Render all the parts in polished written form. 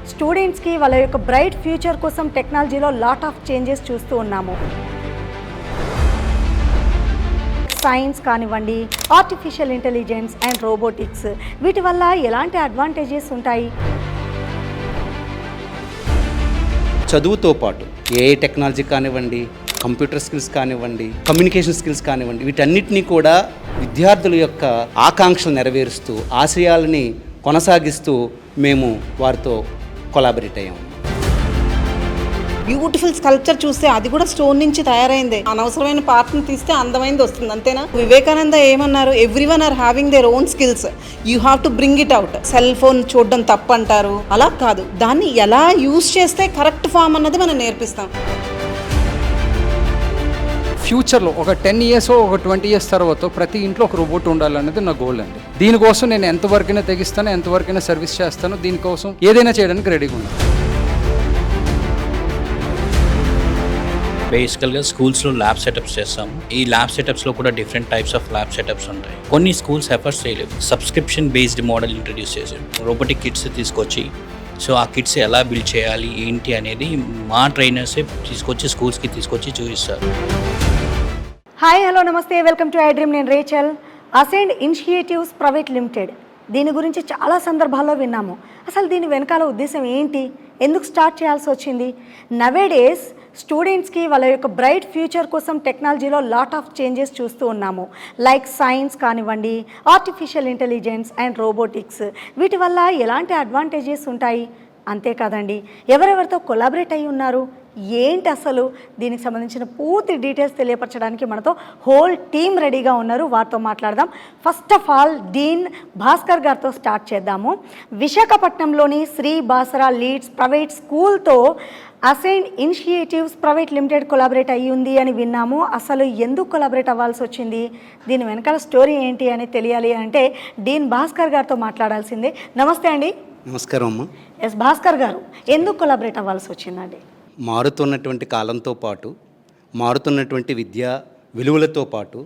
స్టూడెంట్స్కి వాళ్ళ యొక్క బ్రైట్ ఫ్యూచర్ కోసం టెక్నాలజీలో లాట్ ఆఫ్ చేంజెస్ చూస్తూ ఉన్నాము. సైన్స్ కానివ్వండి, ఆర్టిఫిషియల్ ఇంటెలిజెన్స్ అండ్ రోబోటిక్స్, వీటి వల్ల ఎలాంటి అడ్వాంటేజెస్ ఉంటాయి? చదువుతో పాటు ఏఐ టెక్నాలజీ కానివ్వండి, కంప్యూటర్ స్కిల్స్ కానివ్వండి, కమ్యూనికేషన్ స్కిల్స్ కానివ్వండి, వీటన్నిటినీ కూడా విద్యార్థుల యొక్క ఆకాంక్షలు నెరవేరుస్తూ ఆశయాలని కొనసాగిస్తూ మేము వారితో కొలాబరేట్ అయ్యాము. బ్యూటిఫుల్ స్కల్ప్చర్ చూస్తే అది కూడా స్టోన్ నుంచి తయారైందే. అనవసరమైన పార్ట్ని తీస్తే అందమైంది వస్తుంది, అంతేనా? వివేకానంద ఏమన్నారు? Everyone are having their own skills, you have to bring it out. Cell phone చూడడం తప్పు అంటారు, అలా కాదు. దాన్ని ఎలా యూజ్ చేస్తే కరెక్ట్ ఫామ్ అన్నది మనం నేర్పిస్తాం. ఫ్యూచర్లో ఒక 10 years ఒక 20 years తర్వాత ప్రతి ఇంట్లో ఒక రోబోట్ ఉండాలనేది నా గోల్ అండి. దీనికోసం నేను ఎంతవరకైనా తెగిస్తాను, ఎంతవరకైనా సర్వీస్ చేస్తాను, దీనికోసం ఏదైనా చేయడానికి రెడీగా ఉన్నాను. బేసికల్గా స్కూల్స్లో ల్యాబ్ సెటప్స్ చేస్తాము. ఈ ల్యాబ్ సెటప్స్లో కూడా different types of lab setups ఉంటాయి. కొన్ని స్కూల్స్ ఎఫర్ట్స్ చేయలేవు, సబ్స్క్రిప్షన్ బేస్డ్ మోడల్ ఇంట్రడ్యూస్ చేసారు. రోబోటిక్ కిట్స్ తీసుకొచ్చి, సో ఆ కిట్స్ ఎలా బిల్డ్ చేయాలి ఏంటి అనేది మా ట్రైనర్సే తీసుకొచ్చి స్కూల్స్కి తీసుకొచ్చి చూపిస్తారు. హాయ్, హలో, నమస్తే, వెల్కమ్ టు ఐ డ్రీమ్. నేను Rachel. Ascend Initiatives private limited, దీని గురించి చాలా సందర్భాల్లో విన్నాము. అసలు దీని వెనకాల ఉద్దేశం ఏంటి? ఎందుకు స్టార్ట్ చేయాల్సి వచ్చింది? నవేడేస్ స్టూడెంట్స్కి వాళ్ళ యొక్క బ్రైట్ ఫ్యూచర్ కోసం టెక్నాలజీలో లాట్ ఆఫ్ చేంజెస్ చూస్తూ ఉన్నాము. లైక్ సైన్స్ కానివ్వండి, ఆర్టిఫిషియల్ ఇంటెలిజెన్స్ అండ్ రోబోటిక్స్, వీటి వల్ల ఎలాంటి అడ్వాంటేజెస్ ఉంటాయి? అంతేకాదండి, ఎవరెవరితో కొలాబరేట్ అయి ఉన్నారు, ఏంటి అసలు దీనికి సంబంధించిన పూర్తి డీటెయిల్స్ తెలియపరచడానికి మనతో హోల్ టీమ్ రెడీగా ఉన్నారు. వారితో మాట్లాడదాం. First of all dean Bhaskar గారితో స్టార్ట్ చేద్దాము. విశాఖపట్నంలోని శ్రీ బాసరా లీడ్స్ ప్రైవేట్ స్కూల్తో Ascent Initiatives private limited collaborate అయ్యి ఉంది అని విన్నాము. అసలు ఎందుకు కొలాబరేట్ అవ్వాల్సి వచ్చింది, దీని వెనకాల స్టోరీ ఏంటి అని తెలియాలి అంటే డీన్ భాస్కర్ గారితో మాట్లాడాల్సిందే. నమస్తే అండి. నమస్కారం అమ్మ. ఎస్ భాస్కర్ గారు, ఎందుకు కొలాబరేట్ అవ్వాల్సి వచ్చిందండి? మారుతున్నటువంటి కాలంతో పాటు, మారుతున్నటువంటి విద్యా విలువలతో పాటు,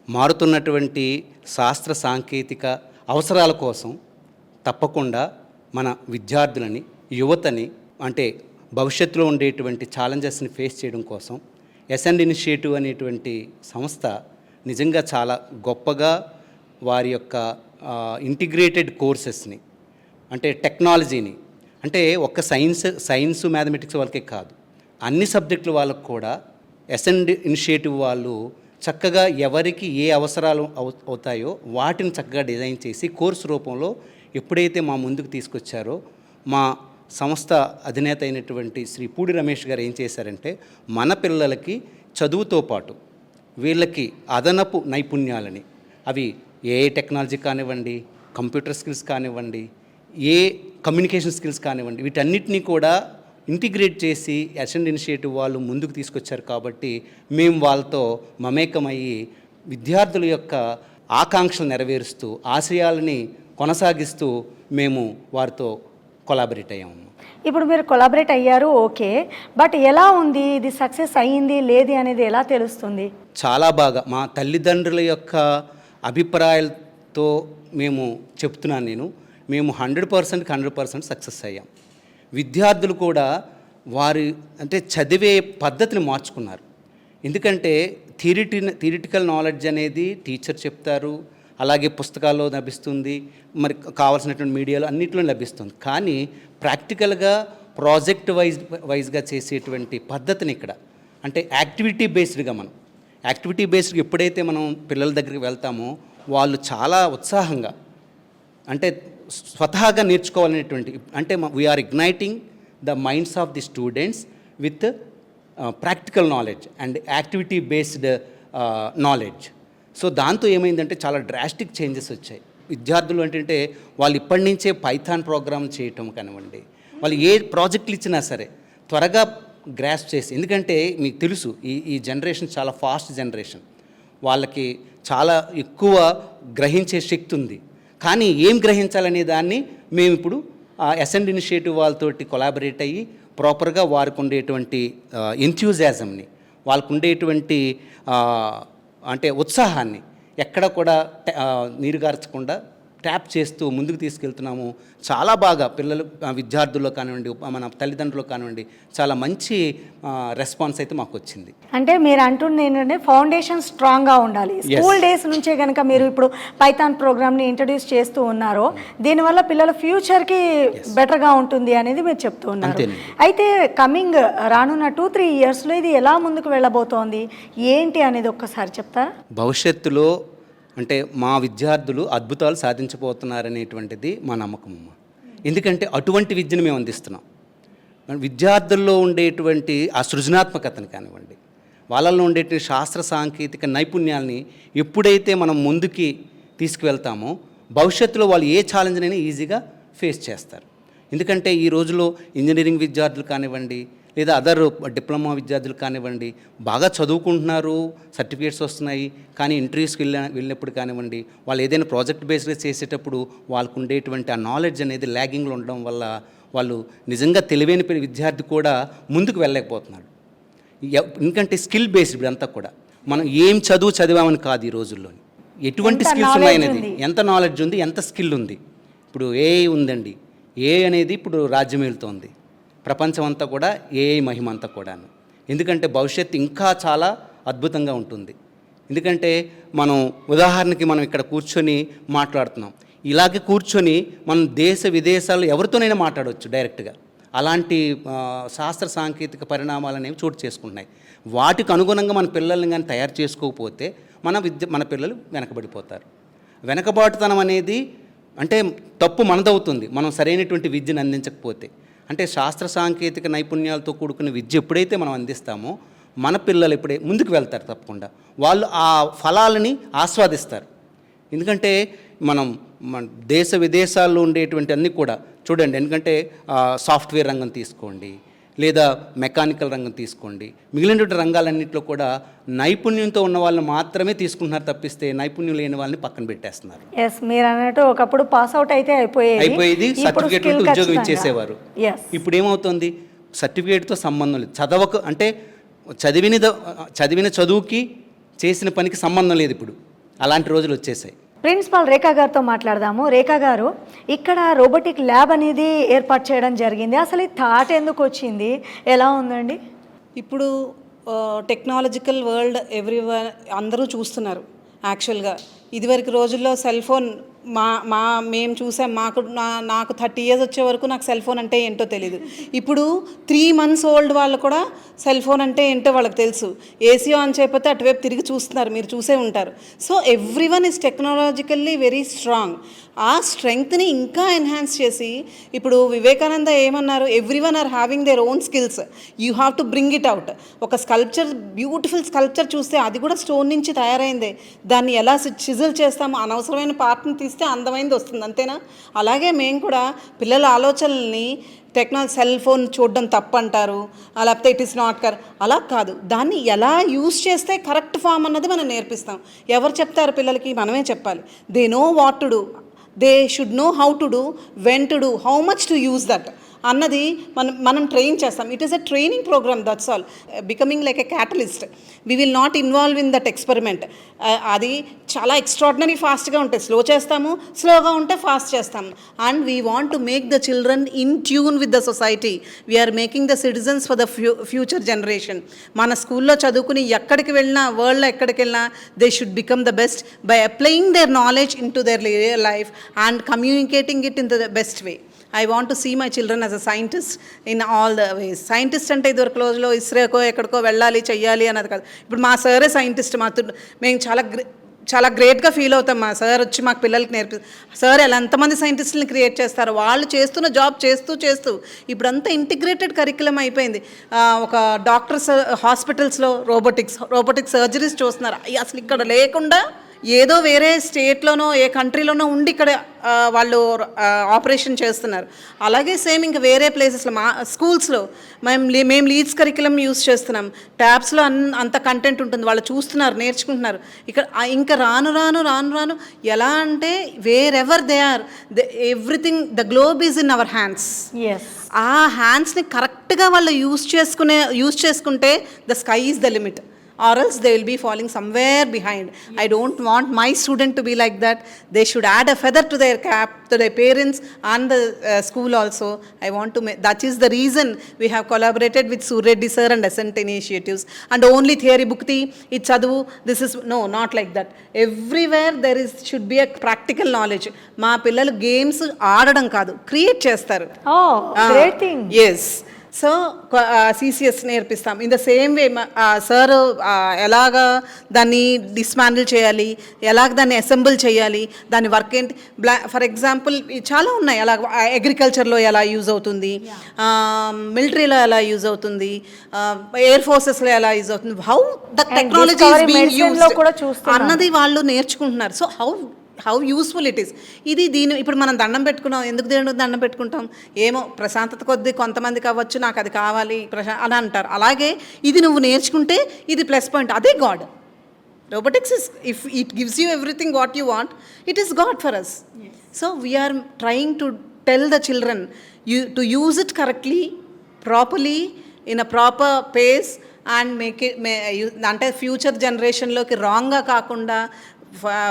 మారుతున్నటువంటి శాస్త్ర సాంకేతిక అవసరాల కోసం తప్పకుండా మన విద్యార్థులని, యువతని, అంటే భవిష్యత్తులో ఉండేటువంటి ఛాలెంజెస్ని ఫేస్ చేయడం కోసం అసెండ్ ఇనిషియేటివ్ అనేటువంటి సంస్థ నిజంగా చాలా గొప్పగా వారి యొక్క ఇంటిగ్రేటెడ్ కోర్సెస్ని, అంటే టెక్నాలజీని, అంటే ఒక్క సైన్స్ మ్యాథమెటిక్స్ వాళ్ళకే కాదు, అన్ని సబ్జెక్టుల వాళ్ళకు కూడా అసెండ్ ఇనిషియేటివ్ వాళ్ళు చక్కగా ఎవరికి ఏ అవసరాలు అవుతాయో వాటిని చక్కగా డిజైన్ చేసి కోర్సు రూపంలో ఎప్పుడైతే మా ముందుకు తీసుకొచ్చారో, మా సంస్థ అధినేత అయినటువంటి శ్రీ పూడి రమేష్ గారు ఏం చేశారంటే, మన పిల్లలకి చదువుతో పాటు వీళ్ళకి అదనపు నైపుణ్యాలని, అవి ఏఐ టెక్నాలజీ కానివ్వండి, కంప్యూటర్ స్కిల్స్ కానివ్వండి, ఏ కమ్యూనికేషన్ స్కిల్స్ కానివ్వండి, వీటన్నిటినీ కూడా ఇంటిగ్రేట్ చేసి అసెండ్ ఇనిషియేటివ్ వాళ్ళు ముందుకు తీసుకొచ్చారు. కాబట్టి మేము వాళ్ళతో మమేకమయ్యి విద్యార్థుల యొక్క ఆకాంక్షలు నెరవేరుస్తూ ఆశయాలని కొనసాగిస్తూ మేము వారితో కొలాబరేట్ అయ్యాము. ఇప్పుడు మీరు కొలాబరేట్ అయ్యారు, ఓకే, బట్ ఎలా ఉంది, ఇది సక్సెస్ అయ్యింది లేదు అనేది ఎలా తెలుస్తుంది? చాలా బాగా మా తల్లిదండ్రుల యొక్క అభిప్రాయాలతో మేము చెప్తున్నాను నేను, మేము 100%కి 100% సక్సెస్ అయ్యాం. విద్యార్థులు కూడా వారి అంటే చదివే పద్ధతిని మార్చుకున్నారు. ఎందుకంటే థియరిటికల్ నాలెడ్జ్ అనేది టీచర్ చెప్తారు, అలాగే పుస్తకాల్లో లభిస్తుంది, మరి కావాల్సినటువంటి మీడియాలో అన్నింటిలో లభిస్తుంది. కానీ ప్రాక్టికల్గా ప్రాజెక్ట్ వైజ్గా చేసేటువంటి పద్ధతిని ఇక్కడ, అంటే యాక్టివిటీ బేస్డ్గా ఎప్పుడైతే మనం పిల్లల దగ్గరికి వెళ్తామో వాళ్ళు చాలా ఉత్సాహంగా, అంటే స్వతహాగా నేర్చుకోవాలనేటువంటి, అంటే we are igniting the minds of the students with practical knowledge and activity based knowledge. So దాంతో ఏమైందంటే చాలా డ్రాస్టిక్ చేంజెస్ వచ్చాయి. విద్యార్థులు ఏంటంటే వాళ్ళు ఇప్పటి నుంచే పైథాన్ ప్రోగ్రామ్ చేయటం కానివ్వండి, వాళ్ళు ఏ ప్రాజెక్టులు ఇచ్చినా సరే త్వరగా గ్రాస్ప్ చేసి, ఎందుకంటే మీకు తెలుసు ఈ జనరేషన్ చాలా ఫాస్ట్ జనరేషన్, వాళ్ళకి చాలా ఎక్కువ గ్రహించే శక్తి ఉంది. కానీ ఏం గ్రహించాలనే దాన్ని మేము ఇప్పుడు అసెండ్ ఇనిషియేటివ్ వాళ్ళతోటి కొలాబరేట్ అయ్యి ప్రాపర్గా వారికి ఉండేటువంటి ఎంథ్యూజాజంని, వాళ్ళకు ఉండేటువంటి అంటే ఉత్సాహాన్ని ఎక్కడ కూడా నీరుగార్చకుండా ట్యాప్ చేస్తూ ముందుకు తీసుకెళ్తున్నాము. చాలా బాగా పిల్లలు, విద్యార్థుల్లో కానివ్వండి, మన తల్లిదండ్రులు కానివ్వండి, చాలా మంచి రెస్పాన్స్ అయితే మాకు వచ్చింది. అంటే మీరు అంటుంది ఏంటంటే ఫౌండేషన్ స్ట్రాంగ్గా ఉండాలి. స్కూల్ డేస్ నుంచే కనుక మీరు ఇప్పుడు పైథాన్ ప్రోగ్రామ్ని ఇంట్రడ్యూస్ చేస్తూ ఉన్నారో దీనివల్ల పిల్లల ఫ్యూచర్కి బెటర్గా ఉంటుంది అనేది మీరు చెప్తూ ఉన్నారు. అయితే కమింగ్ రానున్న 2-3 ఇయర్స్లో ఇది ఎలా ముందుకు వెళ్ళబోతోంది ఏంటి అనేది ఒక్కసారి చెప్తారా? భవిష్యత్తులో అంటే మా విద్యార్థులు అద్భుతాలు సాధించబోతున్నారనేటువంటిది మా నమ్మకం అమ్మ. ఎందుకంటే అటువంటి విద్యను మేము అందిస్తున్నాం. విద్యార్థుల్లో ఉండేటువంటి ఆ సృజనాత్మకతను కానివ్వండి, వాళ్ళల్లో ఉండేటువంటి శాస్త్ర సాంకేతిక నైపుణ్యాలని ఎప్పుడైతే మనం ముందుకి తీసుకువెళ్తామో భవిష్యత్తులో వాళ్ళు ఏ ఛాలెంజ్నైనా ఈజీగా ఫేస్ చేస్తారు. ఎందుకంటే ఈ రోజులో ఇంజనీరింగ్ విద్యార్థులు కానివ్వండి, లేదా అదర్ డిప్లొమా విద్యార్థులు కానివ్వండి, బాగా చదువుకుంటున్నారు, సర్టిఫికేట్స్ వస్తున్నాయి, కానీ ఇంటర్వ్యూస్కి వెళ్ళినప్పుడు కానివ్వండి, వాళ్ళు ఏదైనా ప్రాజెక్ట్ బేస్డ్గా చేసేటప్పుడు వాళ్ళకు ఉండేటువంటి ఆ నాలెడ్జ్ అనేది ల్యాగింగ్లో ఉండడం వల్ల వాళ్ళు నిజంగా తెలివైన విద్యార్థి కూడా ముందుకు వెళ్ళలేకపోతున్నాడు. ఎందుకంటే స్కిల్ బేస్డ్ ఇప్పుడంతా కూడా మనం ఏం చదివామని కాదు ఈ రోజుల్లో, ఎటువంటి స్కిల్స్ ఉన్నాయనేది, ఎంత నాలెడ్జ్ ఉంది, ఎంత స్కిల్ ఉంది. ఇప్పుడు ఏఐ ఉందండి, ఏఐ అనేది ఇప్పుడు రాజ్యం వెళ్తోంది, ప్రపంచం అంతా కూడా ఏఐ మహిమ అంతా కూడాను. ఎందుకంటే భవిష్యత్తు ఇంకా చాలా అద్భుతంగా ఉంటుంది. ఎందుకంటే మనం ఉదాహరణకి మనం ఇక్కడ కూర్చొని మాట్లాడుతున్నాం, ఇలాగే కూర్చొని మనం దేశ విదేశాల్లో ఎవరితోనైనా మాట్లాడవచ్చు డైరెక్ట్గా. అలాంటి శాస్త్ర సాంకేతిక పరిణామాలు అనేవి చోటు చేసుకుంటున్నాయి. వాటికి అనుగుణంగా మన పిల్లల్ని కానీ తయారు చేసుకోకపోతే మన పిల్లలు వెనకబడిపోతారు. వెనకబాటుతనం అనేది అంటే తప్పు మనదవుతుంది మనం సరైనటువంటి విద్యను అందించకపోతే. అంటే శాస్త్ర సాంకేతిక నైపుణ్యాలతో కూడుకున్న విద్య ఎప్పుడైతే మనం అందిస్తామో మన పిల్లలు ఎప్పుడే ముందుకు వెళ్తారు, తప్పకుండా వాళ్ళు ఆ ఫలాలని ఆస్వాదిస్తారు. ఎందుకంటే మన దేశ విదేశాల్లో ఉండేటువంటి అన్నీ కూడా చూడండి. ఎందుకంటే సాఫ్ట్వేర్ రంగం తీసుకోండి, లేదా మెకానికల్ రంగం తీసుకోండి, మిగిలినటువంటి రంగాలన్నింటిలో కూడా నైపుణ్యంతో ఉన్న వాళ్ళని మాత్రమే తీసుకుంటున్నారు తప్పిస్తే నైపుణ్యం లేని వాళ్ళని పక్కన పెట్టేస్తున్నారు. ఎస్, మీరు అన్నట్టు ఒకప్పుడు పాస్ అవుట్ అయితే అయిపోయేది, సర్టిఫికేట్ ఉద్యోగం ఇచ్చేసేవారు. ఇప్పుడు ఏమవుతుంది, సర్టిఫికేట్తో సంబంధం లేదు, అంటే చదివిన చదువుకి చేసిన పనికి సంబంధం లేదు. ఇప్పుడు అలాంటి రోజులు వచ్చేసాయి. ప్రిన్సిపాల్ రేఖా గారితో మాట్లాడదాము. రేఖా గారు, ఇక్కడ రోబోటిక్ ల్యాబ్ అనేది ఏర్పాటు చేయడం జరిగింది. అసలు ఈ థాట్ ఎందుకు వచ్చింది, ఎలా ఉందండి? ఇప్పుడు టెక్నాలజికల్ వరల్డ్ ఎవ్రీవన్ అందరూ చూస్తున్నారు. యాక్చువల్గా ఇదివరకు రోజుల్లో సెల్ ఫోన్ మేము చూసాం, నాకు 30 years వచ్చే వరకు నాకు సెల్ ఫోన్ అంటే ఏంటో తెలీదు. ఇప్పుడు 3 months ఓల్డ్ వాళ్ళు కూడా సెల్ ఫోన్ అంటే ఏంటో వాళ్ళకి తెలుసు. ఏసీ ఆన్ చేయకపోతే అటువైపు తిరిగి చూస్తున్నారు, మీరు చూసే ఉంటారు. So everyone is technologically very strong. ఆ స్ట్రెంగ్త్ని ఇంకా ఎన్హాన్స్ చేసి ఇప్పుడు వివేకానంద ఏమన్నారు, everyone are having their own skills, you have to bring it out. ఒక స్కల్ప్చర్, బ్యూటిఫుల్ స్కల్ప్చర్ చూస్తే అది కూడా స్టోన్ నుంచి తయారైందే, దాన్ని ఎలా చిజిల్ చేస్తాము, అనవసరమైన పార్ట్ని తీస్తే అందమైంది వస్తుంది, అంతేనా? అలాగే మేము కూడా పిల్లల ఆలోచనల్ని సెల్ ఫోన్ చూడడం తప్పంటారు, లేకపోతే ఇట్ ఈస్ నాట్ అలా కాదు, దాన్ని ఎలా యూజ్ చేస్తే కరెక్ట్ ఫామ్ అన్నది మనం నేర్పిస్తాం. ఎవరు చెప్తారు పిల్లలకి? మనమే చెప్పాలి. They know what to do, they should know how to do, when to do, how much to use that అన్నది మనం ట్రైన్ చేస్తాం. It is a training program, that's all. Becoming like a catalyst, we will not involve in that experiment. అది చాలా extraordinary ఫాస్ట్గా ఉంటాయి, slow చేస్తాము, స్లోగా ఉంటే ఫాస్ట్ చేస్తాము. And we want to make the children in tune with the society. We are making the citizens for the future generation. మన స్కూల్లో చదువుకుని ఎక్కడికి వెళ్ళినా, వరల్డ్లో ఎక్కడికి వెళ్ళినా, they should become the best by applying their knowledge into their real life and communicating it in the best way. I want to see my children as a scientist in all the ways. Scientist అంటే ఇదివరకు రోజులో ఇస్రోకో ఎక్కడికో వెళ్ళాలి చెయ్యాలి అన్నది కాదు. ఇప్పుడు మా సారే సైంటిస్ట్. మేము చాలా గ్రేట్గా ఫీల్ అవుతాం. మా సార్ వచ్చి మాకు పిల్లలకి సార్ ఎలా ఎంతమంది సైంటిస్టులని క్రియేట్ చేస్తారు, వాళ్ళు చేస్తున్న జాబ్ చేస్తూ ఇప్పుడంతా ఇంటిగ్రేటెడ్ కరికులం అయిపోయింది. ఒక డాక్టర్స్ హాస్పిటల్స్లో రోబోటిక్ సర్జరీస్ చూస్తున్నారు. అసలు ఇక్కడ లేకుండా ఏదో వేరే స్టేట్లోనో ఏ కంట్రీలోనో ఉండి ఇక్కడ వాళ్ళు ఆపరేషన్ చేస్తున్నారు. అలాగే సేమ్ ఇంకా వేరే ప్లేసెస్లో మా స్కూల్స్లో మేము లీడ్స్ కరికులం యూస్ చేస్తున్నాం. ట్యాబ్స్లో అంత కంటెంట్ ఉంటుంది, వాళ్ళు చూస్తున్నారు, నేర్చుకుంటున్నారు. ఇక్కడ ఇంకా రాను ఎలా అంటే wherever they are, everything, the globe is in our hands. ఆ హ్యాండ్స్ని కరెక్ట్గా వాళ్ళు యూస్ చేసుకుంటే the sky is the limit. or else they will be falling somewhere behind. I don't want my student to be like that. They should add a feather to their cap, to their parents and the school also. I want to that is the reason we have collaborated with Surreddy sir and Ascent Initiatives. And only theory book thi it chadavu, this is no, not like that. Everywhere there is should be a practical knowledge. మా పిల్లలు games ఆడడం కాదు, create చేస్తారు. Great thing. Yes. So CCS నేర్పిస్తాం. In the same way sir ఎలాగా దాన్ని dismantle చేయాలి, ఎలాగ దాన్ని అసెంబుల్ చేయాలి, దాని వర్క్ ఏంటి, ఫర్ ఎగ్జాంపుల్ చాలా ఉన్నాయి. అలా అగ్రికల్చర్లో ఎలా యూజ్ అవుతుంది, మిలిటరీలో ఎలా యూజ్ అవుతుంది, ఎయిర్ ఫోర్సెస్లో ఎలా యూజ్ అవుతుంది, how the technology is being used అన్నది వాళ్ళు నేర్చుకుంటున్నారు. So how useful it is. దీని ఇప్పుడు మనం దండం పెట్టుకున్నాం, ఎందుకు దేవుడికి దండం పెట్టుకుంటాం, ఏమో ప్రశాంతత కొద్దీ కొంతమందికి అవ్వచ్చు, నాకు అది కావాలి అని అంటారు. అలాగే ఇది నువ్వు నేర్చుకుంటే ఇది ప్లస్ పాయింట్, అదే God. Robotics is, if it gives you everything what you want, it is God for us. So we are trying to tell the children to use it correctly, properly, in a proper pace and make it, అంటే future జనరేషన్లోకి రాంగ్గా కాకుండా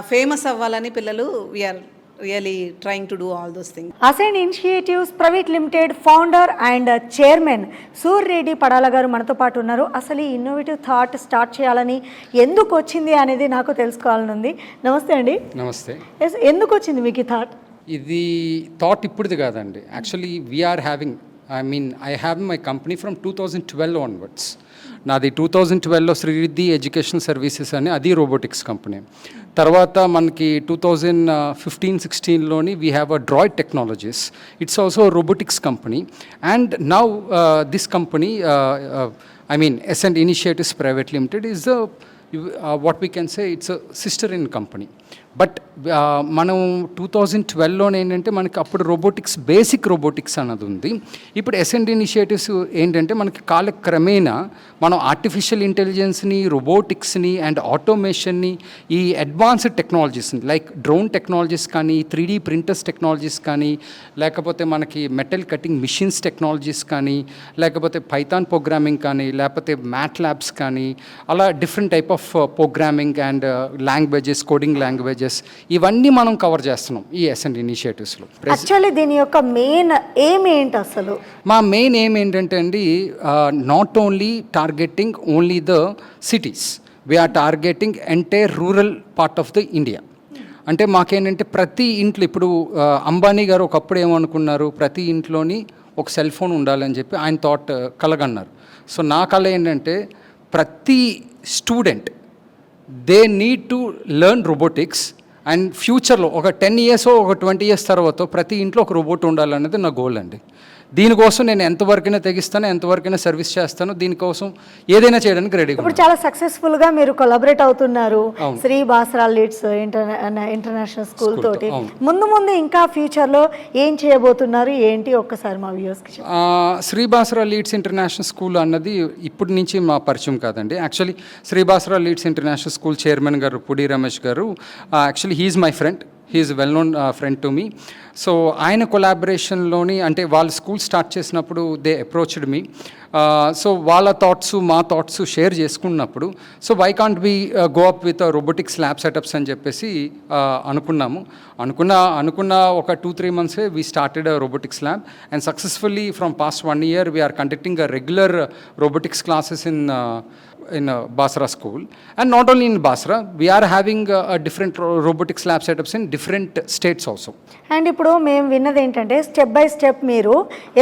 famous అవ్వాలని పిల్లలు we are really trying to do all those things. Ascent Initiatives private Limited founder and chairman Surreddy Padala గారు మనతో పాటు ఉన్నారు. అసలు ఈ ఇన్నోవేటివ్ థాట్ స్టార్ట్ చేయాలని ఎందుకు వచ్చింది అనేది నాకు తెలుసుకోవాలని ఉంది. నమస్తే అండి. నమస్తే. ఎందుకు వచ్చింది మీకు ఈ థాట్? ఇది థాట్ ఇప్పుడుది కాదండి. Actually we are having, I have my company from 2012 onwards. నాది 2012లో శ్రీరిద్ధి ఎడ్యుకేషన్ సర్వీసెస్ అని, అది రోబోటిక్స్ కంపెనీ. తర్వాత మనకి 2015-16లోని we have a droid technologies, it's also robotics company. And now this company, Ascent Initiatives Private Limited is what we can say, it's a sister in company. But మనం 2012లోనే ఏంటంటే మనకి అప్పుడు robotics, basic robotics అన్నది ఉంది. ఇప్పుడు assigned initiatives ఏంటంటే మనకి కాలక్రమేణా మనం ఆర్టిఫిషియల్ ఇంటెలిజెన్స్ని, రోబోటిక్స్ని అండ్ ఆటోమేషన్ని, ఈ అడ్వాన్స్డ్ టెక్నాలజీస్ని లైక్ డ్రోన్ టెక్నాలజీస్ కానీ, 3D ప్రింటర్స్ టెక్నాలజీస్ కానీ, లేకపోతే మనకి మెటల్ కటింగ్ మిషన్స్ టెక్నాలజీస్ కానీ, లేకపోతే పైథాన్ ప్రోగ్రామింగ్ కానీ, లేకపోతే మ్యాట్ ల్యాబ్స్ కానీ, అలా different type of programming and languages, coding languages, ఇవన్నీ మనం కవర్ చేస్తున్నాం ఈ అసెంట్ ఇనిషియేటివ్స్లో. యాక్చువల్లీ దీని యొక్క మెయిన్ ఎయిమ్ ఏంటి అసలు? మా మెయిన్ ఎయిమ్ ఏంటంటే అండి, not only targeting only the cities, we are targeting entire rural part of the India. అంటే మాకేంటంటే ప్రతి ఇంట్లో, ఇప్పుడు అంబానీ గారు ఒకప్పుడు ఏమనుకున్నారు, ప్రతి ఇంట్లోని ఒక సెల్ ఫోన్ ఉండాలని చెప్పి ఆయన థాట్ కలగన్నారు. సో నా కళ ఏంటంటే ప్రతి student they need to learn robotics and ఫ్యూచర్లో ఒక 10 years ఒక 20 years తర్వాత ప్రతి ఇంట్లో ఒక రోబోట్ ఉండాలనేది నా గోల్ అండి. దీనికోసం నేను ఎంతవరకైనా తెగిస్తాను, ఎంతవరకైనా సర్వీస్ చేస్తాను, దీనికోసం ఏదైనా చేయడానికి రెడీ. ఇప్పుడు చాలా సక్సెస్ఫుల్గా మీరు కొలాబరేట్ అవుతున్నారు Shri Basara Leeds international school తోటి. ముందు ముందు ఇంకా ఫ్యూచర్లో ఏం చేయబోతున్నారు ఏంటి ఒక్కసారి మా వ్యూవర్స్కి? Shri Basara Leeds international school అన్నది ఇప్పటి నుంచి మా పరిచయం కాదండి. Actually Shri Basara Leeds international school chairman garu Pudi Ramesh garu, actually he's my friend, he's well known friend to me. So ఆయన కొలాబరేషన్లోని, అంటే వాళ్ళ స్కూల్ స్టార్ట్ చేసినప్పుడు దే అప్రోచ్డ్ మీ. సో వాళ్ళ థాట్స్ మా థాట్స్ షేర్ చేసుకున్నప్పుడు, so why can't be go up with robotics lab setups అని చెప్పేసి అనుకున్న ఒక 2-3 months we started robotics lab and successfully from past 1 year we are conducting a regular robotics classes in Basra school. And not only in Basra, we are having different robotics lab setups in different states also. And ఇప్పుడు మేము విన్నది ఏంటంటే step by step మీరు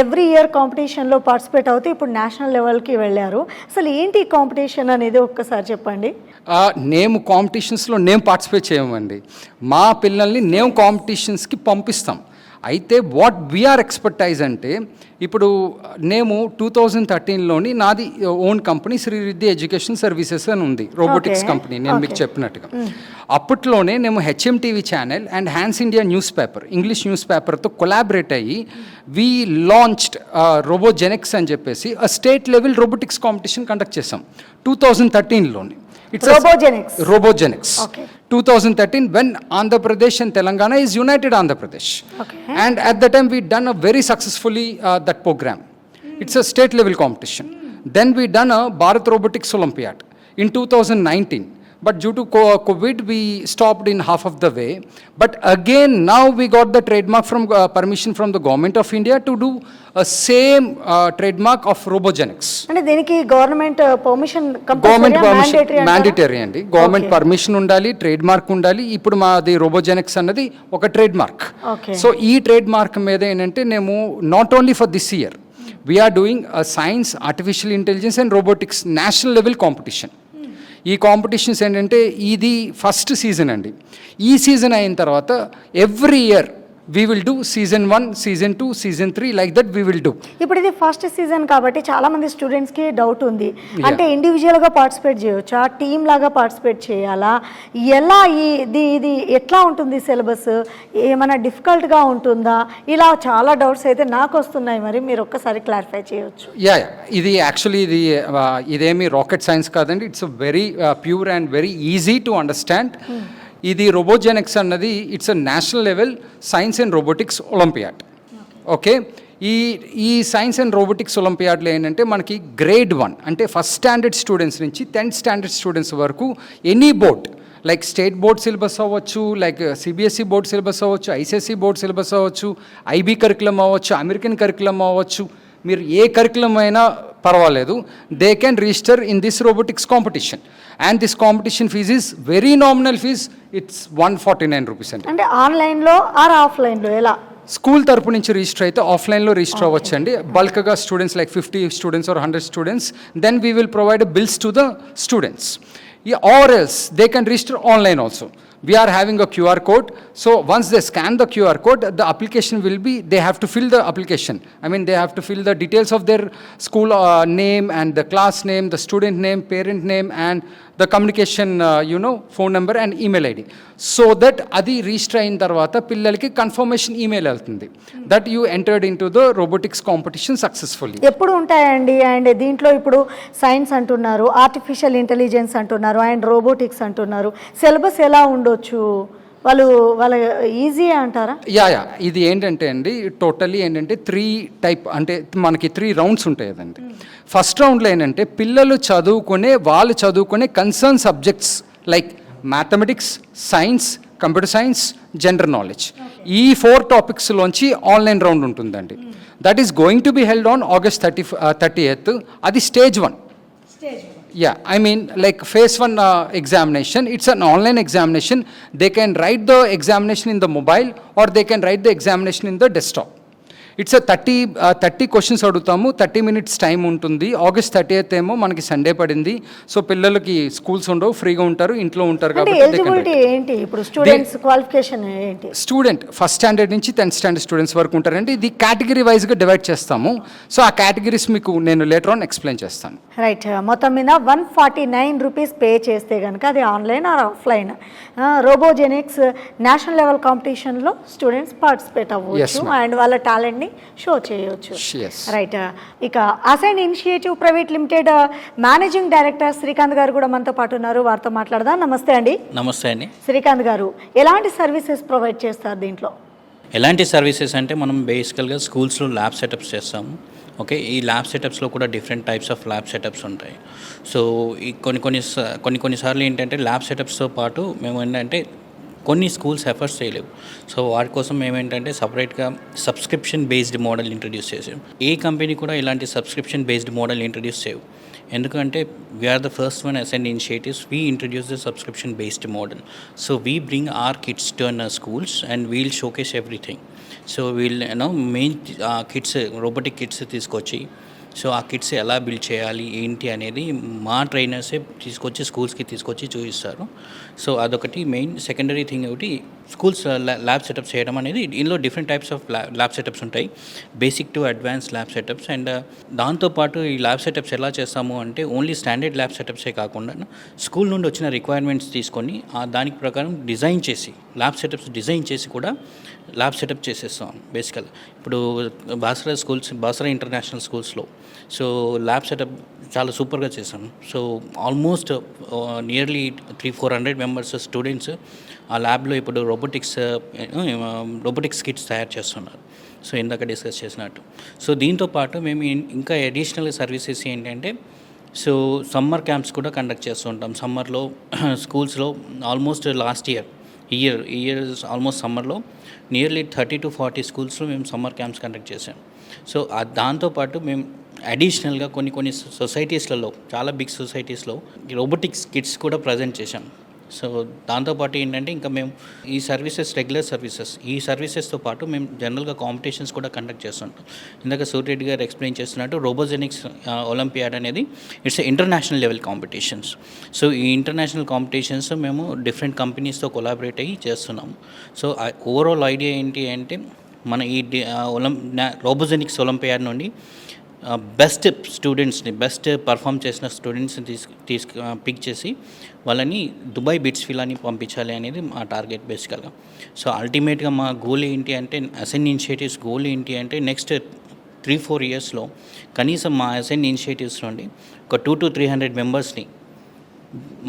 every year కాంపిటీషన్లో participate అవుతూ ఇప్పుడు national లెవెల్కి వెళ్ళారు. అసలు ఏంటి కాంపిటీషన్ అనేది ఒక్కసారి చెప్పండి. మేము కాంపిటీషన్స్లో పార్టిసిపేట్ చేయమండి. మా పిల్లల్ని కాంపిటీషన్స్కి పంపిస్తాం. అయితే వాట్ వీఆర్ ఎక్స్పర్టైజ్ అంటే, ఇప్పుడు 2013లోని నాది ఓన్ కంపెనీ శ్రీరిద్ధి ఎడ్యుకేషన్ సర్వీసెస్ అని ఉంది, రోబోటిక్స్ కంపెనీ. నేను మీకు చెప్పినట్టుగా అప్పట్లోనే మేము HMTV channel and Hans India news paper, English news పేపర్తో కొలాబరేట్ అయ్యి వీ లాంచ్డ్ రోబోజెనిక్స్ అని చెప్పేసి state level robotics competition conduct చేసాం 2013లోని. It's Robogenics. Okay. 2013 when Andhra Pradesh and Telangana is united Andhra Pradesh. Okay. And at that time we done a very successfully that program. It's a state level competition. Then we done a Bharat Robotics Olympiad. in 2019. But due to COVID, we stopped in half of the way. But again, now we got the trademark from permission from the government of India to do a same trademark of Robogenics. అంటే దీనికి government permission government permission mandatory అండి. Government permission ఉండాలి, trademark ఉండాలి. ఇప్పుడు మాది Robogenics అన్నది ఒక trademark. Okay. So ఈ ట్రేడ్ మార్క్ మీద ఏంటంటే మేము not only for this year we are doing science, artificial intelligence and robotics national level competition. ఈ కాంపిటీషన్స్ ఏంటంటే ఇది ఫస్ట్ సీజన్ అండి. ఈ సీజన్ అయిన తర్వాత every year we will do season 1, season 2, season 3, like that we will do. ఇప్పుడు ఇది first season కాబట్టి చాలా మంది స్టూడెంట్స్ కి డౌట్ ఉంది. అంటే ఇండివిజువల్ గా పార్టిసిపేట్ చేయొచ్చా, టీమ్ లాగా పార్టిసిపేట్ చేయాలా, ఎలా ఇది ఎట్లా ఉంటుంది సిలబస్, ఏమైనా డిఫికల్ట్ గా ఉంటుందా, ఇలా చాలా డౌట్స్ అయితే నాకు వస్తున్నాయి. మరి మీరు ఒక్కసారి క్లారిఫై చేయొచ్చు. యా ఇది యాక్చువల్లీ ఇదేమి రాకెట్ సైన్స్ కాదండి. It's very pure and very easy to understand. ఇది రోబోజెనిక్స్ అన్నది it's a national level science and robotics olympiad. Okay, ఈ సైన్స్ అండ్ రోబోటిక్స్ ఒలింపియాడ్లో ఏంటంటే మనకి గ్రేడ్ 1 అంటే ఫస్ట్ స్టాండర్డ్ స్టూడెంట్స్ నుంచి 10th స్టాండర్డ్ స్టూడెంట్స్ వరకు any board like state board syllabus అవ్వచ్చు, like CBSE board syllabus అవ్వచ్చు, ఐసిఎస్ఈ బోర్డ్ సిలబస్ అవ్వచ్చు, IB curriculum అవ్వచ్చు, అమెరికన్ కరికులం అవ్వచ్చు, మీరు ఏ కరికులం అయినా పర్వాలేదు, they can register in this robotics competition. And this competition fees is very nominal fees, it's 149 rupees అండి. అంటే ఆన్లైన్లో ఆర్ ఆఫ్లైన్లో ఎలా? స్కూల్ తరపు నుంచి రిజిస్టర్ అయితే ఆఫ్లైన్లో రిజిస్టర్ అవ్వచ్చు అండి. బల్క్గా students like 50 students or 100 students, then we will provide bills to the students. Or else they can register online also. We are having a QR code. So once they scan the QR code, the application will be, they have to fill the application. I mean, they have to fill the details of their school name and the class name, the student name, parent name, and the communication, phone number and email ID. So that adi register ayin tarvata pillalki confirmation email వెళ్తుంది that you entered into the robotics competition successfully. ఎప్పుడు ఉంటాయండి? And దీంట్లో ఇప్పుడు science అంటున్నారు, artificial intelligence అంటున్నారు, and robotics అంటున్నారు. Syllabus ఎలా ఉండొచ్చు? వాళ్ళ ఈజీ అంటారా? యా ఇది ఏంటంటే అండి, టోటల్లీ ఏంటంటే 3 టైప్ అంటే మనకి 3 రౌండ్స్ ఉంటాయి కదండి. ఫస్ట్ రౌండ్లో ఏంటంటే పిల్లలు వాళ్ళు చదువుకునే concern subjects like mathematics, science, computer science, general knowledge, ఈ 4 టాపిక్స్లోంచి ఆన్లైన్ రౌండ్ ఉంటుందండి. That is going to be held on August 30th. అది stage 1. Yeah, I mean like phase 1 examination, it's an online examination. They can write the examination in the mobile or they can write the examination in the desktop. It's 30 questions అడుగుతాము, 30 minutes time ఉంటుంది. August 30th ఏమో మనకి Sunday పడింది. So పిల్లలకి schools ఉండవు, ఫ్రీగా ఉంటారు, ఇంట్లో ఉంటారు కాబట్టి ఎలిజిబిలిటీ ఏంటి? ఇప్పుడు స్టూడెంట్స్ క్వాలిఫికేషన్ ఏంటి? స్టూడెంట్ ఫస్ట్ స్టాండర్డ్ నుంచి 10th స్టాండర్డ్ స్టూడెంట్స్ వరకు ఉంటారండి. ఇది కేటగిరీ వైజ్గా డివైడ్ చేస్తాము. సో ఆ కేటగిరీస్ మీకు నేను లేటర్ ఆన్ ఎక్స్ప్లెయిన్ చేస్తాను. రైట్, మొత్తం మీద 149 రూపీస్ పే చేస్తే కనుక అది online or offline Robogenics national level కాంపిటీషన్లో స్టూడెంట్స్ పార్టిసిపేట్ అవ్వచ్చు అండ్ వాళ్ళ టాలెంట్ని షో చేయొచ్చు. రైట్, ఇక assign initiative private limited managing director Srikanth garu కూడా మనతో పాటు ఉన్నారు. వారితో మాట్లాడదాం. నమస్తే అండి. నమస్తే అండి. శ్రీకాంత్ గారు, ఎలాంటి సర్వీసెస్ ప్రొవైడ్ చేస్తారు దీంట్లో? ఎలాంటి సర్వీసెస్ అంటే మనం బేసికల్గా స్కూల్స్లో ల్యాబ్ సెటప్స్ చేస్తాము. ఓకే, ఈ ల్యాబ్ సెటప్స్లో కూడా different types of lab setups ఉంటాయి. సో ఈ కొన్నిసార్లు ఏంటంటే ల్యాబ్ సెటప్స్తో పాటు మేము ఏంటంటే కొన్ని స్కూల్స్ ఎఫర్ట్స్ చేయలేవు. సో వాటి కోసం మేమేంటంటే సపరేట్గా సబ్స్క్రిప్షన్ బేస్డ్ మోడల్ ఇంట్రడ్యూస్ చేసాం. ఏ కంపెనీ కూడా ఇలాంటి సబ్స్క్రిప్షన్ బేస్డ్ మోడల్ ఇంట్రడ్యూస్ చేయవు. ఎందుకంటే we are the first one ascend initiatives, we introduce the subscription based model. So we bring our kids to our schools and we'll showcase everything. So we'll main kids robotic kids తీసుకొచ్చి, so ఆ kids ఎలా build చేయాలి ఏంటి అనేది మా ట్రైనర్సే తీసుకొచ్చి స్కూల్స్కి తీసుకొచ్చి చూపిస్తారు. సో అదొకటి మెయిన్. సెకండరీ థింగ్ ఒకటి స్కూల్స్ ల్యాబ్ సెటప్స్ చేయడం అనేది, ఇందులో different types of lab setups ఉంటాయి, basic to advance lab setups. And దాంతోపాటు ఈ ల్యాబ్ సెటప్స్ ఎలా చేస్తాము అంటే ఓన్లీ స్టాండర్డ్ ల్యాబ్ సెటప్సే కాకుండా స్కూల్ నుండి వచ్చిన రిక్వైర్మెంట్స్ తీసుకొని దానికి ప్రకారం డిజైన్ చేసి ల్యాబ్ సెటప్స్ డిజైన్ చేసి కూడా ల్యాబ్ సెటప్ చేసేస్తాం. బేసికల్ ఇప్పుడు బాసరా ఇంటర్నేషనల్ స్కూల్స్లో సో ల్యాబ్ సెటప్ చాలా సూపర్గా చేశాను. So almost nearly 300-400 members students ఆ ల్యాబ్లో ఇప్పుడు రోబోటిక్స్ కిట్స్ తయారు చేస్తున్నారు. సో ఇందాక డిస్కస్ చేసినట్టు. సో దీంతో పాటు మేము ఇంకా అడిషనల్ సర్వీసెస్ ఏంటంటే సో సమ్మర్ క్యాంప్స్ కూడా కండక్ట్ చేస్తూ ఉంటాం. సమ్మర్లో స్కూల్స్లో ఆల్మోస్ట్ లాస్ట్ ఇయర్ ఆల్మోస్ట్ సమ్మర్లో నియర్లీ 30 to 40 స్కూల్స్లో మేము సమ్మర్ క్యాంప్స్ కండక్ట్ చేసాం. సో దాంతోపాటు మేము అడిషనల్గా కొన్ని సొసైటీస్లలో, చాలా బిగ్ సొసైటీస్లో రోబోటిక్స్ కిట్స్ కూడా ప్రజెంట్ చేశాం. సో దాంతోపాటు ఏంటంటే ఇంకా మేము ఈ సర్వీసెస్ రెగ్యులర్ సర్వీసెస్, ఈ సర్వీసెస్తో పాటు మేము జనరల్గా కాంపిటీషన్స్ కూడా కండక్ట్ చేస్తుంటాం. ఇందాక సూర్యరెడ్డి గారు ఎక్స్ప్లెయిన్ చేస్తున్నట్టు రోబోజెనిక్స్ ఒలింపియాడ్ అనేది it's international level competitions. So ఈ ఇంటర్నేషనల్ కాంపిటీషన్స్ మేము డిఫరెంట్ కంపెనీస్తో కొలాబరేట్ అయ్యి చేస్తున్నాము. సో ఓవరాల్ ఐడియా ఏంటి అంటే మన ఈ రోబోజెనిక్స్ ఒలింపియాడ్ నుండి బెస్ట్ స్టూడెంట్స్ని, బెస్ట్ పర్ఫామ్ చేసిన స్టూడెంట్స్ని పిక్ చేసి వాళ్ళని దుబాయ్ బిట్స్ ఫిలాని పంపించాలి అనేది మా టార్గెట్ బేసికల్గా. సో అల్టిమేట్గా మా గోల్ ఏంటి అంటే, అసెంట్ ఇనిషియేటివ్స్ గోల్ ఏంటి అంటే నెక్స్ట్ 3-4 ఇయర్స్లో కనీసం మా అసెంట్ ఇనిషియేటివ్స్ నుండి ఒక 200 to 300 మెంబర్స్ని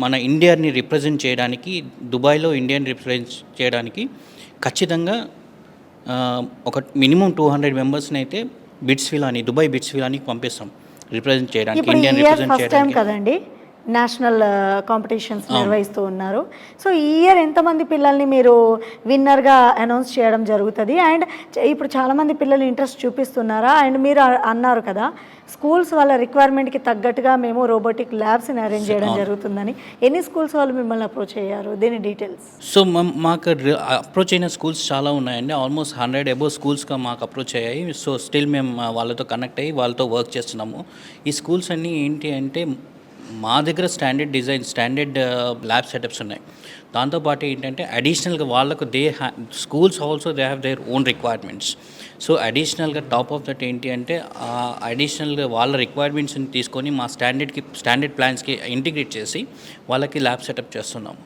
మన ఇండియాని రిప్రజెంట్ చేయడానికి, దుబాయ్లో ఇండియాని రిప్రజెంట్ చేయడానికి ఖచ్చితంగా ఒక మినిమం 200 మెంబర్స్ని అయితే బిట్స్ ఫిలాని, దుబాయ్ బిట్స్ ఫిలానికి పంపిస్తాం రిప్రజెంట్ చేయడానికి, ఇప్పుడు Indian year represent first time చేయడానికి. కదండి నేషనల్ కాంపిటీషన్స్ నిర్వహిస్తూ ఉన్నారు. సో ఈ ఇయర్ ఎంతమంది పిల్లల్ని మీరు విన్నర్గా అనౌన్స్ చేయడం జరుగుతుంది? అండ్ ఇప్పుడు చాలామంది పిల్లలు ఇంట్రెస్ట్ చూపిస్తున్నారా? అండ్ మీరు అన్నారు కదా స్కూల్స్ వాళ్ళ రిక్వైర్మెంట్కి తగ్గట్టుగా మేము రోబోటిక్ ల్యాబ్స్ని అరేంజ్ చేయడం జరుగుతుందని. ఎన్ని స్కూల్స్ వాళ్ళు మిమ్మల్ని అప్రోచ్ అయ్యారు? దీని డీటెయిల్స్. సో మాకు అప్రోచ్ అయిన స్కూల్స్ చాలా ఉన్నాయండి. ఆల్మోస్ట్ 100 అబోవ్ స్కూల్స్గా మాకు అప్రోచ్ అయ్యాయి. సో స్టిల్ మేము వాళ్ళతో కనెక్ట్ అయ్యి వాళ్ళతో వర్క్ చేస్తున్నాము. ఈ స్కూల్స్ అన్నీ ఏంటి అంటే మా దగ్గర స్టాండర్డ్ ల్యాబ్ సెటప్స్ ఉన్నాయి. దాంతోపాటు ఏంటంటే అడిషనల్గా వాళ్ళకు schools also they have their own requirements. So అడిషనల్గా టాప్ ఆఫ్ దట్ ఏంటి అంటే అడిషనల్గా వాళ్ళ రిక్వైర్మెంట్స్ని తీసుకొని మా స్టాండర్డ్ ప్లాన్స్కి ఇంటిగ్రేట్ చేసి వాళ్ళకి ల్యాబ్ సెటప్ చేస్తున్నాము.